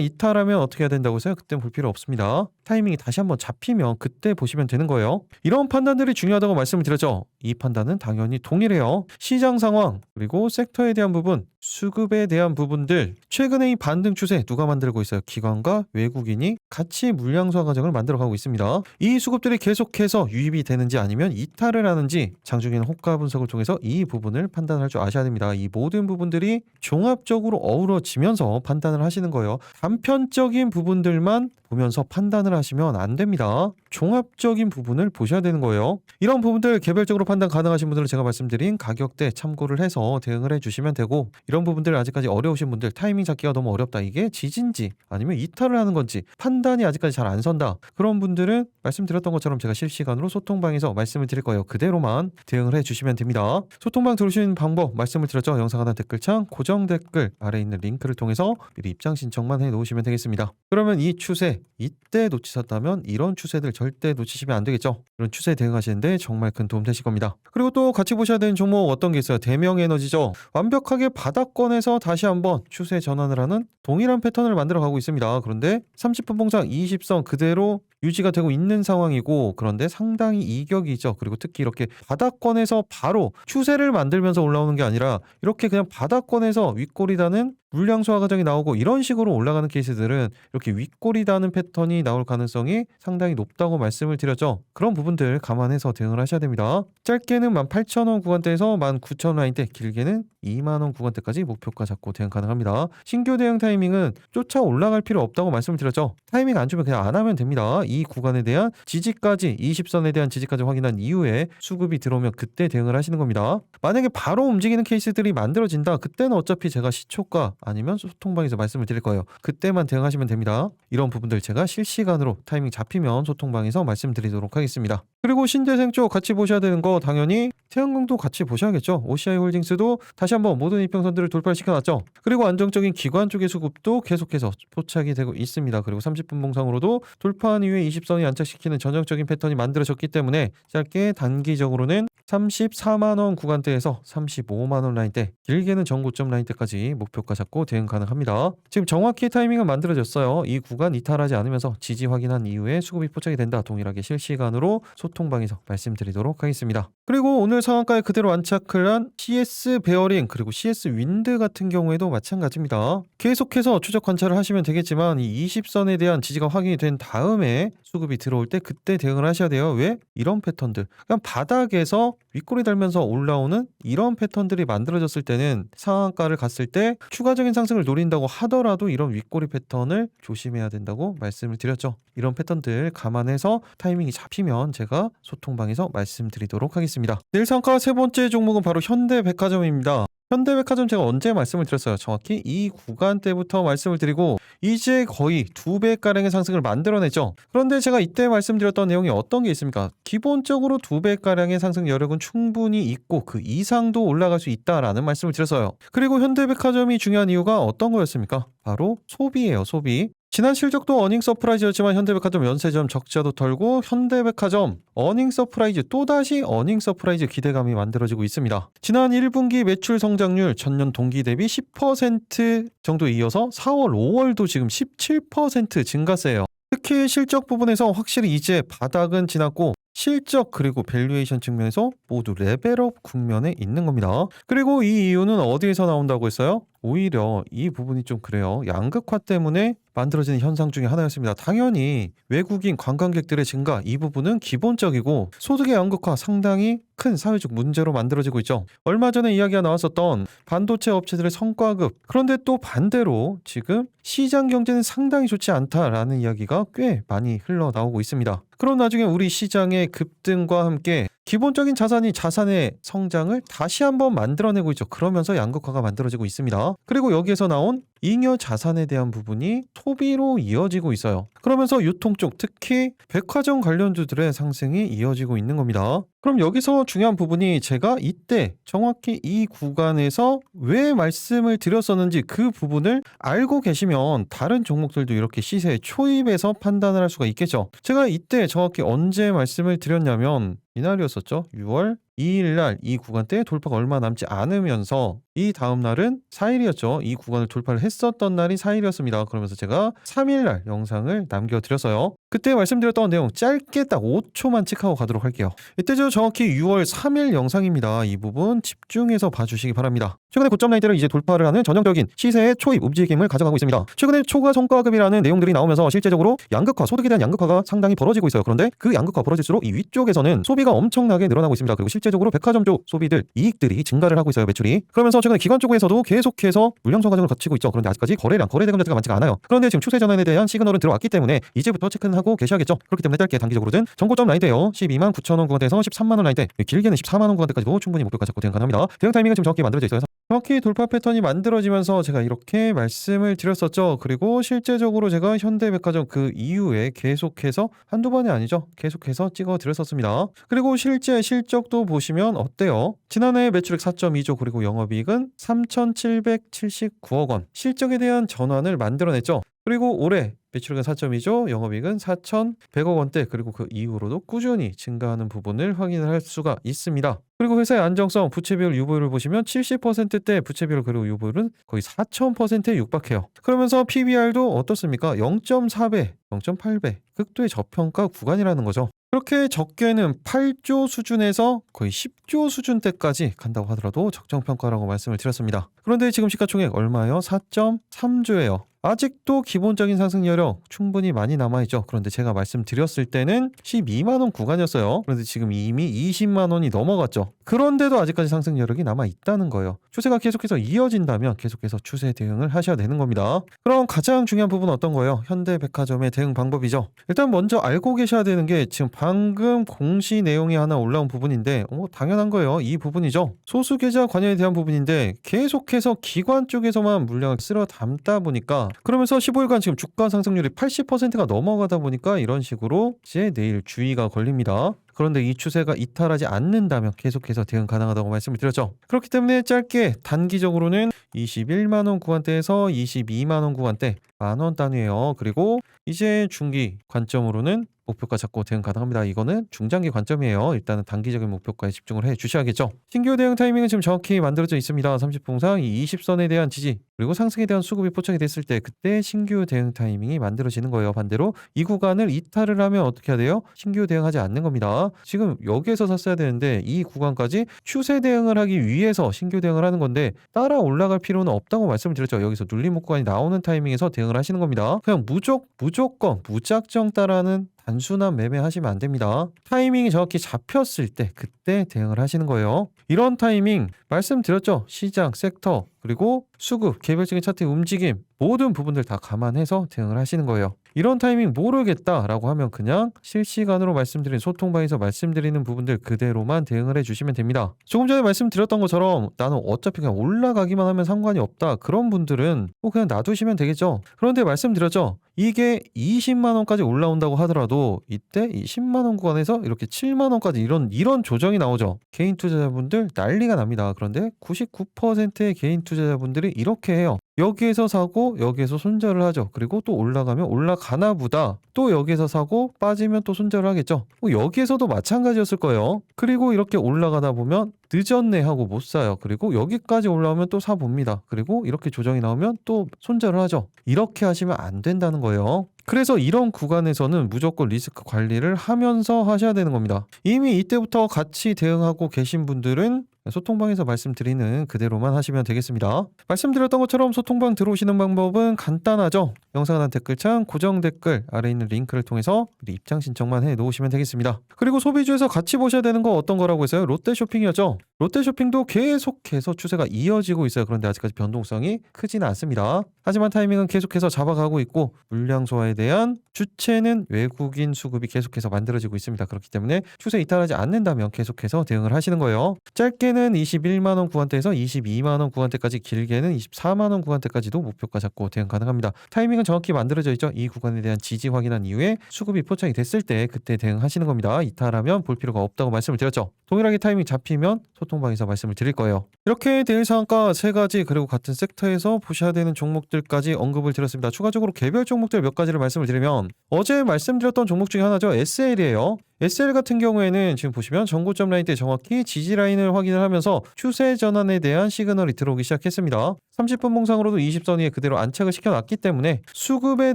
이탈하면 어떻게 해야 된다고 해서요? 그땐 볼 필요 없습니다. 타이밍이 다시 한번 잡히면 그때 보시면 되는 거예요. 이런 판단들이 중요하다고 말씀을 드렸죠. 이 판단은 당연히 동일해요. 시장 상황 그리고 섹터에 대한 부분, 수급에 대한 부분들, 최근에 이 반등 추세 누가 만들고 있어요? 기관과 외국인이 같이 물량 소화 과정을 만들어가고 있습니다. 이 수급들이 계속해서 유입이 되는지 아니면 이탈을 하는지 장중에는 호가 분석을 통해서 이 부분을 판단할 줄 아셔야 됩니다. 이 모든 부분들이 종합적으로 어우러지면서 판단을 하시는 거예요. 단편적인 부분들만 보면서 판단을 하시면 안 됩니다. 종합적인 부분을 보셔야 되는 거예요. 이런 부분들 개별적으로 판단 가능하신 분들은 제가 말씀드린 가격대 참고를 해서 대응을 해주시면 되고, 이런 부분들 아직까지 어려우신 분들, 타이밍 잡기가 너무 어렵다, 이게 지진지 아니면 이탈을 하는 건지 판단이 아직까지 잘 안 선다, 그런 분들은 말씀드렸던 것처럼 제가 실시간으로 소통방에서 말씀을 드릴 거예요. 그대로만 대응을 해주시면 됩니다. 소통방 들어오시는 방법 말씀을 드렸죠. 영상 하단 댓글창 고정 댓글 아래 있는 링크를 통해서 미리 입장 신청만 해 놓으시면 되겠습니다. 그러면 이 추세 이때 놓치셨다면 이런 추세들 절대 놓치시면 안 되겠죠. 이런 추세 대응하시는데 정말 큰 도움 되실 겁니다. 그리고 또 같이 보셔야 되는 종목 어떤 게 있어요? 대명에너지죠. 완벽하게 바닥권에서 다시 한번 추세 전환을 하는 동일한 패턴을 만들어 가고 있습니다. 그런데 30분 봉상 20선 그대로 유지가 되고 있는 상황이고, 그런데 상당히 이격이죠. 그리고 특히 이렇게 바닥권에서 바로 추세를 만들면서 올라오는 게 아니라 이렇게 그냥 바닥권에서 윗꼬리 다는 물량 소화 과정이 나오고 이런 식으로 올라가는 케이스들은 이렇게 윗꼬리 다는 패턴이 나올 가능성이 상당히 높다고 말씀을 드렸죠. 그런 부분들 감안해서 대응을 하셔야 됩니다. 짧게는 18,000원 구간대에서 19,000원 라인대, 길게는 2만원 구간대까지 목표가 잡고 대응 가능합니다. 신규 대응 타이밍은 쫓아 올라갈 필요 없다고 말씀을 드렸죠. 타이밍 안 주면 그냥 안 하면 됩니다. 이 구간에 대한 지지까지, 20선에 대한 지지까지 확인한 이후에 수급이 들어오면 그때 대응을 하시는 겁니다. 만약에 바로 움직이는 케이스들이 만들어진다, 그때는 어차피 제가 시초가 아니면 소통방에서 말씀을 드릴 거예요. 그때만 대응하시면 됩니다. 이런 부분들 제가 실시간으로 타이밍 잡히면 소통방에서 말씀드리도록 하겠습니다. 그리고 신재생 쪽 같이 보셔야 되는 거 당연히 태양광도 같이 보셔야겠죠. OCI 홀딩스도 다시 한번 모든 이평선들을 돌파시켜놨죠. 그리고 안정적인 기관 쪽의 수급도 계속해서 포착이 되고 있습니다. 그리고 30분 봉상으로도 돌파한 이후에 20선이 안착시키는 전형적인 패턴이 만들어졌기 때문에 짧게 단기적으로는 34만원 구간대에서 35만원 라인대, 길게는 전고점 라인대까지 목표가 잡고 대응 가능합니다. 지금 정확히 타이밍은 만들어졌어요. 이 구간 이탈하지 않으면서 지지 확인한 이후에 수급이 포착이 된다. 동일하게 실시간으로 소통방에서 말씀드리도록 하겠습니다. 그리고 오늘 상한가에 그대로 안착을 한 CS 베어링 그리고 CS 윈드 같은 경우에도 마찬가지입니다. 계속해서 추적 관찰을 하시면 되겠지만 이 20선에 대한 지지가 확인이 된 다음에 수급이 들어올 때 그때 대응을 하셔야 돼요. 왜? 이런 패턴들, 그냥 바닥에서 윗꼬리 달면서 올라오는 이런 패턴들이 만들어졌을 때는 상한가를 갔을 때 추가적인 상승을 노린다고 하더라도 이런 윗꼬리 패턴을 조심해야 된다고 말씀을 드렸죠. 이런 패턴들 감안해서 타이밍이 잡히면 제가 소통방에서 말씀드리도록 하겠습니다. 내일 상한가 세 번째 종목은 바로 현대백화점입니다. 현대백화점 제가 언제 말씀을 드렸어요? 정확히 이 구간대부터 말씀을 드리고 이제 거의 2배가량의 상승을 만들어냈죠. 그런데 제가 이때 말씀드렸던 내용이 어떤 게 있습니까? 기본적으로 2배가량의 상승 여력은 충분히 있고 그 이상도 올라갈 수 있다라는 말씀을 드렸어요. 그리고 현대백화점이 중요한 이유가 어떤 거였습니까? 바로 소비예요, 소비. 지난 실적도 어닝 서프라이즈였지만 현대백화점 연세점 적자도 털고 현대백화점 어닝 서프라이즈 또다시 어닝 서프라이즈 기대감이 만들어지고 있습니다. 지난 1분기 매출 성장률 전년 동기 대비 10% 정도 이어서 4월, 5월도 지금 17% 증가세예요. 특히 실적 부분에서 확실히 이제 바닥은 지났고 실적 그리고 밸류에이션 측면에서 모두 레벨업 국면에 있는 겁니다. 그리고 이 이유는 어디에서 나온다고 했어요? 오히려 이 부분이 좀 그래요. 양극화 때문에 만들어지는 현상 중에 하나였습니다. 당연히 외국인 관광객들의 증가 이 부분은 기본적이고 소득의 양극화 상당히 큰 사회적 문제로 만들어지고 있죠. 얼마 전에 이야기가 나왔었던 반도체 업체들의 성과급 그런데 또 반대로 지금 시장 경제는 상당히 좋지 않다라는 이야기가 꽤 많이 흘러나오고 있습니다. 그럼 나중에 우리 시장의 급등과 함께 기본적인 자산의 성장을 다시 한번 만들어내고 있죠. 그러면서 양극화가 만들어지고 있습니다. 그리고 여기에서 나온 잉여 자산에 대한 부분이 소비로 이어지고 있어요. 그러면서 유통 쪽 특히 백화점 관련주들의 상승이 이어지고 있는 겁니다. 그럼 여기서 중요한 부분이 제가 이때 정확히 이 구간에서 왜 말씀을 드렸었는지 그 부분을 알고 계시면 다른 종목들도 이렇게 시세 초입에서 판단을 할 수가 있겠죠. 제가 이때 정확히 언제 말씀을 드렸냐면 이날이었었죠. 6월 2일 날 이 구간대 돌파가 얼마 남지 않으면서 이 다음 날은 4일이었죠. 이 구간을 돌파를 했었던 날이 4일이었습니다. 그러면서 제가 3일 날 영상을 남겨드렸어요. 그때 말씀드렸던 내용 짧게 딱 5초만 칙하고 가도록 할게요. 이때 저 정확히 6월 3일 영상입니다. 이 부분 집중해서 봐주시기 바랍니다. 최근에 고점 라인대를 이제 돌파를 하는 전형적인 시세의 초입 움직임을 가져가고 있습니다. 최근에 초과 성과급이라는 내용들이 나오면서 실제적으로 양극화, 소득에 대한 양극화가 상당히 벌어지고 있어요. 그런데 그 양극화 벌어질수록 이 위쪽에서는 소비가 엄청나게 늘어나고 있습니다. 그리고 실제적으로 백화점 쪽 소비들 이익들이 증가를 하고 있어요. 매출이. 그러면서 최근에 기관 쪽에서도 계속해서 물량소 과정을 거치고 있죠. 그런데 아직까지 거래 대금 자체가 많지가 않아요. 그런데 지금 추세 전환에 대한 시그널은 들어왔기 때문에 이제부터 체크는 하고 계셔야겠죠. 그렇기 때문에 짧게 단기적으로는 정고점 라인대요. 12만 9천 원 구간대에서 13만 원 라인대, 길게는 14만 원 구간대까지도 충분히 목표가 잡고 대응 가능합니다. 대응 타이밍은 지금 정확히 만들어져 있어요. 정확히 돌파 패턴이 만들어지면서 제가 이렇게 말씀을 드렸었죠. 그리고 실제적으로 제가 현대백화점 그 이후에 계속해서 한두 번이 아니죠. 계속해서 찍어 드렸었습니다. 그리고 실제 실적도 보시면 어때요? 지난해 매출액 4.2조 그리고 영업이익은 3,779억 원. 실적에 대한 전환을 만들어냈죠. 그리고 올해 매출액은 4.2조, 영업이익은 4,100억 원대 그리고 그 이후로도 꾸준히 증가하는 부분을 확인을 할 수가 있습니다. 그리고 회사의 안정성, 부채비율, 유보율을 보시면 70%대 부채비율 그리고 유보율은 거의 4,000%에 육박해요. 그러면서 PBR도 어떻습니까? 0.4배, 0.8배 극도의 저평가 구간이라는 거죠. 그렇게 적게는 8조 수준에서 거의 10조 수준대까지 간다고 하더라도 적정평가라고 말씀을 드렸습니다. 그런데 지금 시가총액 얼마예요? 4.3조예요. 아직도 기본적인 상승 여력 충분히 많이 남아있죠. 그런데 제가 말씀드렸을 때는 12만원 구간이었어요. 그런데 지금 이미 20만원이 넘어갔죠. 그런데도 아직까지 상승 여력이 남아있다는 거예요. 추세가 계속해서 이어진다면 계속해서 추세 대응을 하셔야 되는 겁니다. 그럼 가장 중요한 부분은 어떤 거예요? 현대백화점의 대응 방법이죠. 일단 먼저 알고 계셔야 되는 게 지금 방금 공시 내용이 하나 올라온 부분인데 당연한 거예요. 이 부분이죠. 소수계좌 관여에 대한 부분인데 계속해서 기관 쪽에서만 물량을 쓸어 담다 보니까 그러면서 15일간 지금 주가 상승률이 80%가 넘어가다 보니까 이런 식으로 이제 내일 주의가 걸립니다. 그런데 이 추세가 이탈하지 않는다면 계속해서 대응 가능하다고 말씀을 드렸죠. 그렇기 때문에 짧게 단기적으로는 21만원 구간대에서 22만원 구간대 만원 단위예요. 그리고 이제 중기 관점으로는 목표가 잡고 대응 가능합니다. 이거는 중장기 관점이에요. 일단은 단기적인 목표가에 집중을 해 주셔야겠죠. 신규 대응 타이밍은 지금 정확히 만들어져 있습니다. 30분상 이 20선에 대한 지지 그리고 상승에 대한 수급이 포착이 됐을 때 그때 신규 대응 타이밍이 만들어지는 거예요. 반대로 이 구간을 이탈을 하면 어떻게 해야 돼요? 신규 대응하지 않는 겁니다. 지금 여기에서 샀어야 되는데 이 구간까지 추세 대응을 하기 위해서 신규 대응을 하는 건데 따라 올라갈 필요는 없다고 말씀을 드렸죠. 여기서 눌림 구간이 나오는 타이밍에서 대응을 하시는 겁니다. 그냥 무조건 무작정 따라는 단순한 매매하시면 안 됩니다. 타이밍이 정확히 잡혔을 때 그때 대응을 하시는 거예요. 이런 타이밍 말씀드렸죠. 시장, 섹터 그리고 수급, 개별적인 차트의 움직임 모든 부분들 다 감안해서 대응을 하시는 거예요. 이런 타이밍 모르겠다라고 하면 그냥 실시간으로 말씀드린 소통방에서 말씀드리는 부분들 그대로만 대응을 해주시면 됩니다. 조금 전에 말씀드렸던 것처럼 나는 어차피 그냥 올라가기만 하면 상관이 없다. 그런 분들은 그냥 놔두시면 되겠죠. 그런데 말씀드렸죠. 이게 20만 원까지 올라온다고 하더라도 이때 이 10만 원 구간에서 이렇게 7만 원까지 이런 조정이 나오죠. 개인 투자자분들 난리가 납니다. 그런데 99%의 개인 투자자분들이 이렇게 해요. 여기에서 사고 여기에서 손절을 하죠. 그리고 또 올라가면 올라가나 보다. 또 여기에서 사고 빠지면 또 손절을 하겠죠. 여기에서도 마찬가지였을 거예요. 그리고 이렇게 올라가다 보면 늦었네 하고 못 사요. 그리고 여기까지 올라오면 또 사봅니다. 그리고 이렇게 조정이 나오면 또 손절을 하죠. 이렇게 하시면 안 된다는 거예요. 그래서 이런 구간에서는 무조건 리스크 관리를 하면서 하셔야 되는 겁니다. 이미 이때부터 같이 대응하고 계신 분들은 소통방에서 말씀드리는 그대로만 하시면 되겠습니다. 말씀드렸던 것처럼 소통방 들어오시는 방법은 간단하죠. 영상 하단 댓글창 고정 댓글 아래 있는 링크를 통해서 입장 신청만 해 놓으시면 되겠습니다. 그리고 소비주에서 같이 보셔야 되는 거 어떤 거라고 했어요? 롯데쇼핑이었죠. 롯데쇼핑도 계속해서 추세가 이어지고 있어요. 그런데 아직까지 변동성이 크지는 않습니다. 하지만 타이밍은 계속해서 잡아가고 있고 물량 소화에 대한 주체는 외국인 수급이 계속해서 만들어지고 있습니다. 그렇기 때문에 추세 이탈하지 않는다면 계속해서 대응을 하시는 거예요. 짧게는 21만 원 구간대에서 22만 원 구간대까지, 길게는 24만 원 구간대까지도 목표가 잡고 대응 가능합니다. 타이밍은 정확히 만들어져 있죠. 이 구간에 대한 지지 확인한 이후에 수급이 포착이 됐을 때 그때 대응하시는 겁니다. 이탈하면 볼 필요가 없다고 말씀을 드렸죠. 동일하게 타이밍 잡히면 소통방에서 말씀을 드릴 거예요. 이렇게 대일 상한가 3가지 그리고 같은 섹터에서 보셔야 되는 종목들까지 언급을 드렸습니다. 추가적으로 개별 종목들 몇 가지를 말씀을 드리면 어제 말씀드렸던 종목 중에 하나죠. SL이에요. SL 같은 경우에는 지금 보시면 전고점 라인 때 정확히 지지 라인을 확인을 하면서 추세 전환에 대한 시그널이 들어오기 시작했습니다. 30분 봉상으로도 20선 위에 그대로 안착을 시켜놨기 때문에 수급에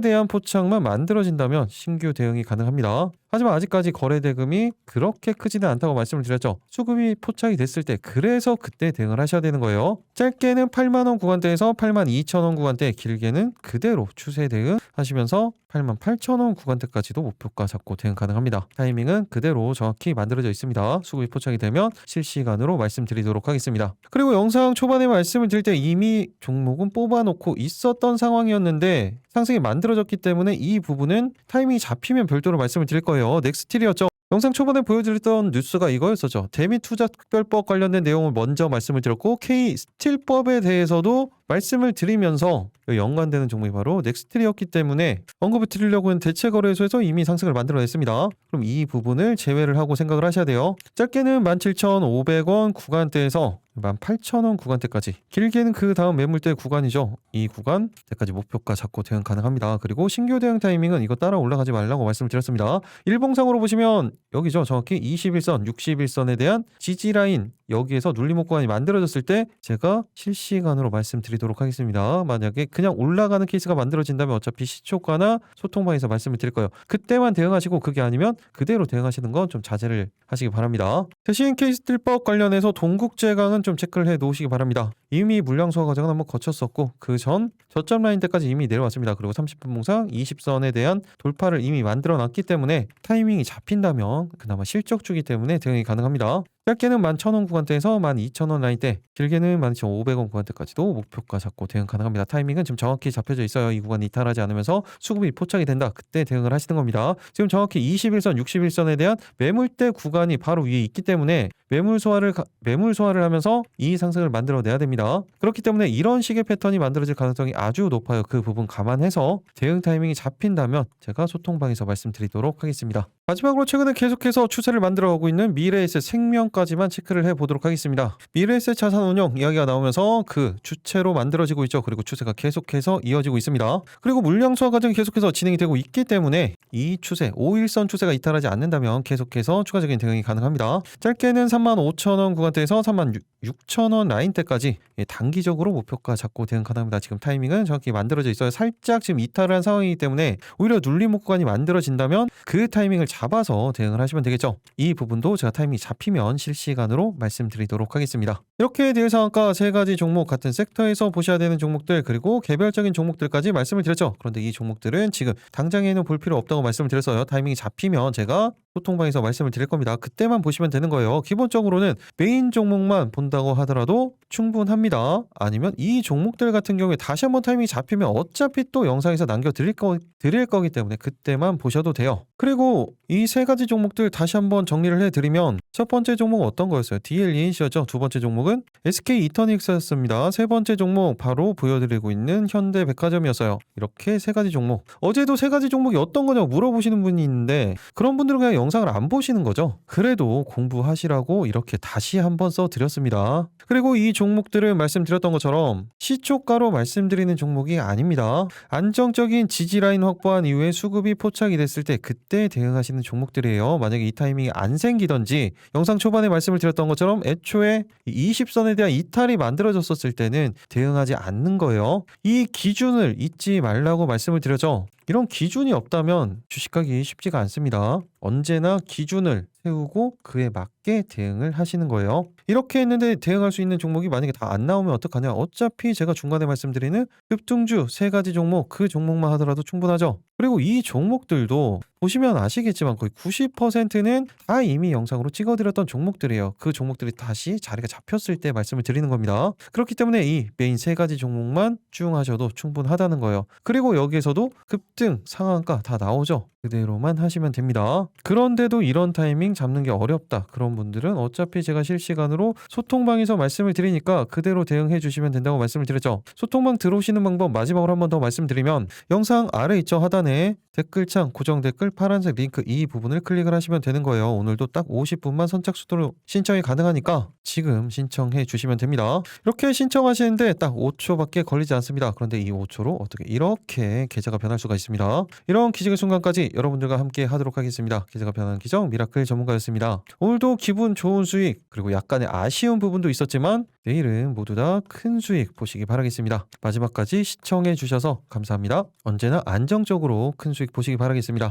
대한 포착만 만들어진다면 신규 대응이 가능합니다. 하지만 아직까지 거래 대금이 그렇게 크지는 않다고 말씀을 드렸죠. 수급이 포착이 됐을 때 그래서 그때 대응을 하셔야 되는 거예요. 짧게는 8만원 구간대에서 82,000원 구간대, 길게는 그대로 추세 대응 하시면서 88,000원 구간대까지도 목표가 잡고 대응 가능합니다. 타이밍은 그대로 정확히 만들어져 있습니다. 수급이 포착이 되면 실시간으로 말씀드리도록 하겠습니다. 그리고 영상 초반에 말씀을 드릴 때 이미 종목은 뽑아놓고 있었던 상황이었는데 상승이 만들어졌기 때문에 이 부분은 타이밍이 잡히면 별도로 말씀을 드릴 거예요. 넥스틸이었죠. 영상 초반에 보여드렸던 뉴스가 이거였었죠. 대미투자특별법 관련된 내용을 먼저 말씀을 드렸고 K스틸법에 대해서도 말씀을 드리면서 연관되는 종목이 바로 넥스틸이었기 때문에 언급을 드리려고 하는 대체거래소에서 이미 상승을 만들어냈습니다. 그럼 이 부분을 제외를 하고 생각을 하셔야 돼요. 짧게는 17,500원 구간대에서 18,000원 구간대까지, 길게는 그 다음 매물대 구간이죠. 이 구간대까지 목표가 잡고 대응 가능합니다. 그리고 신규 대응 타이밍은 이거 따라 올라가지 말라고 말씀을 드렸습니다. 일봉상으로 보시면 여기죠. 정확히 21선, 61선에 대한 지지라인, 여기에서 눌림목 구간이 만들어졌을 때 제가 실시간으로 말씀드리도록 하겠습니다. 만약에 그냥 올라가는 케이스가 만들어진다면 어차피 시초가나 소통방에서 말씀을 드릴 거예요. 그때만 대응하시고 그게 아니면 그대로 대응하시는 건 좀 자제를 하시기 바랍니다. 대신 K스틸법 관련해서 동국제강은 좀 체크를 해 놓으시기 바랍니다. 이미 물량 소화 과정은 한번 거쳤었고 그 전 저점 라인 때까지 이미 내려왔습니다. 그리고 30분 봉상 20선에 대한 돌파를 이미 만들어 놨기 때문에 타이밍이 잡힌다면 그나마 실적 주기 때문에 대응이 가능합니다. 짧게는 11,000원 구간대에서 12,000원 라인대, 길게는 12,500원 구간대까지도 목표가 잡고 대응 가능합니다. 타이밍은 지금 정확히 잡혀져 있어요. 이 구간이 이탈하지 않으면서 수급이 포착이 된다. 그때 대응을 하시는 겁니다. 지금 정확히 21선, 61선에 대한 매물대 구간이 바로 위에 있기 때문에 매물 소화를 하면서 이 상승을 만들어내야 됩니다. 그렇기 때문에 이런 식의 패턴이 만들어질 가능성이 아주 높아요. 그 부분 감안해서 대응 타이밍이 잡힌다면 제가 소통방에서 말씀드리도록 하겠습니다. 마지막으로 최근에 계속해서 추세를 만들어가고 있는 미래에셋 생명까지만 체크를 해보도록 하겠습니다. 미래에셋 자산운용 이야기가 나오면서 그 주체로 만들어지고 있죠. 그리고 추세가 계속해서 이어지고 있습니다. 그리고 물량 소화 과정이 계속해서 진행이 되고 있기 때문에 이 추세, 5일선 추세가 이탈하지 않는다면 계속해서 추가적인 대응이 가능합니다. 짧게는 35,000원 구간대에서 36,000원 라인대까지 단기적으로 목표가 잡고 대응 가능합니다. 지금 타이밍은 정확히 만들어져 있어요. 살짝 지금 이탈을 한 상황이기 때문에 오히려 눌림목 구간이 만들어진다면 그 타이밍을 잡아서 대응을 하시면 되겠죠. 이 부분도 제가 타이밍이 잡히면 실시간으로 말씀드리도록 하겠습니다. 이렇게 대일 상한가 3가지 종목, 같은 섹터에서 보셔야 되는 종목들, 그리고 개별적인 종목들까지 말씀을 드렸죠. 그런데 이 종목들은 지금 당장에는 볼 필요 없다고 말씀을 드렸어요. 타이밍이 잡히면 제가 소통방에서 말씀을 드릴 겁니다. 그때만 보시면 되는 거예요. 기본적으로는 메인 종목만 본다 본다고 하더라도 충분합니다. 아니면 이 종목들 같은 경우에 다시 한번 타이밍이 잡히면 어차피 또 영상에서 남겨드릴 거기 때문에 그때만 보셔도 돼요. 그리고 이 세 가지 종목들 다시 한번 정리를 해드리면 첫 번째 종목 어떤 거였어요? DLENC였죠. 두 번째 종목은 SK 이터닉스였습니다. 세 번째 종목 바로 보여드리고 있는 현대백화점이었어요. 이렇게 세 가지 종목. 어제도 세 가지 종목이 어떤 거냐고 물어보시는 분이 있는데 그런 분들은 그냥 영상을 안 보시는 거죠. 그래도 공부하시라고 이렇게 다시 한번 써드렸습니다. 그리고 이 종목들은 말씀드렸던 것처럼 시초가로 말씀드리는 종목이 아닙니다. 안정적인 지지라인 확보한 이후에 수급이 포착이 됐을 때 그때 대응하시는 종목들이에요. 만약에 이 타이밍이 안 생기던지 영상 초반에 말씀을 드렸던 것처럼 애초에 20선에 대한 이탈이 만들어졌었을 때는 대응하지 않는 거예요. 이 기준을 잊지 말라고 말씀을 드렸죠. 이런 기준이 없다면 주식하기 쉽지가 않습니다. 언제나 기준을 세우고 그에 맞게 대응을 하시는 거예요. 이렇게 했는데 대응할 수 있는 종목이 만약에 다 안 나오면 어떡하냐. 어차피 제가 중간에 말씀드리는 급등주 세 가지 종목 그 종목만 하더라도 충분하죠. 그리고 이 종목들도 보시면 아시겠지만 거의 90%는 다 이미 영상으로 찍어드렸던 종목들이에요. 그 종목들이 다시 자리가 잡혔을 때 말씀을 드리는 겁니다. 그렇기 때문에 이 메인 세 가지 종목만 쭉 하셔도 충분하다는 거예요. 그리고 여기에서도 급등, 상한가 다 나오죠. 그대로만 하시면 됩니다. 그런데도 이런 타이밍 잡는 게 어렵다. 그런 분들은 어차피 제가 실시간으로 소통방에서 말씀을 드리니까 그대로 대응해 주시면 된다고 말씀을 드렸죠. 소통방 들어오시는 방법 마지막으로 한 번 더 말씀드리면 영상 아래 있죠. 하단에 댓글창 고정 댓글 파란색 링크 이 부분을 클릭을 하시면 되는 거예요. 오늘도 딱 50분만 선착순으로 신청이 가능하니까 지금 신청해 주시면 됩니다. 이렇게 신청하시는데 딱 5초밖에 걸리지 않습니다. 그런데 이 5초로 어떻게 이렇게 계좌가 변할 수가 있습니다. 이런 기적의 순간까지 여러분들과 함께 하도록 하겠습니다. 계좌가 변하는 기적 미라클 전문가였습니다. 오늘도 기분 좋은 수익 그리고 약간의 아쉬운 부분도 있었지만 내일은 모두 다 큰 수익 보시기 바라겠습니다. 마지막까지 시청해 주셔서 감사합니다. 언제나 안정적으로 큰 수익 보시기 바라겠습니다.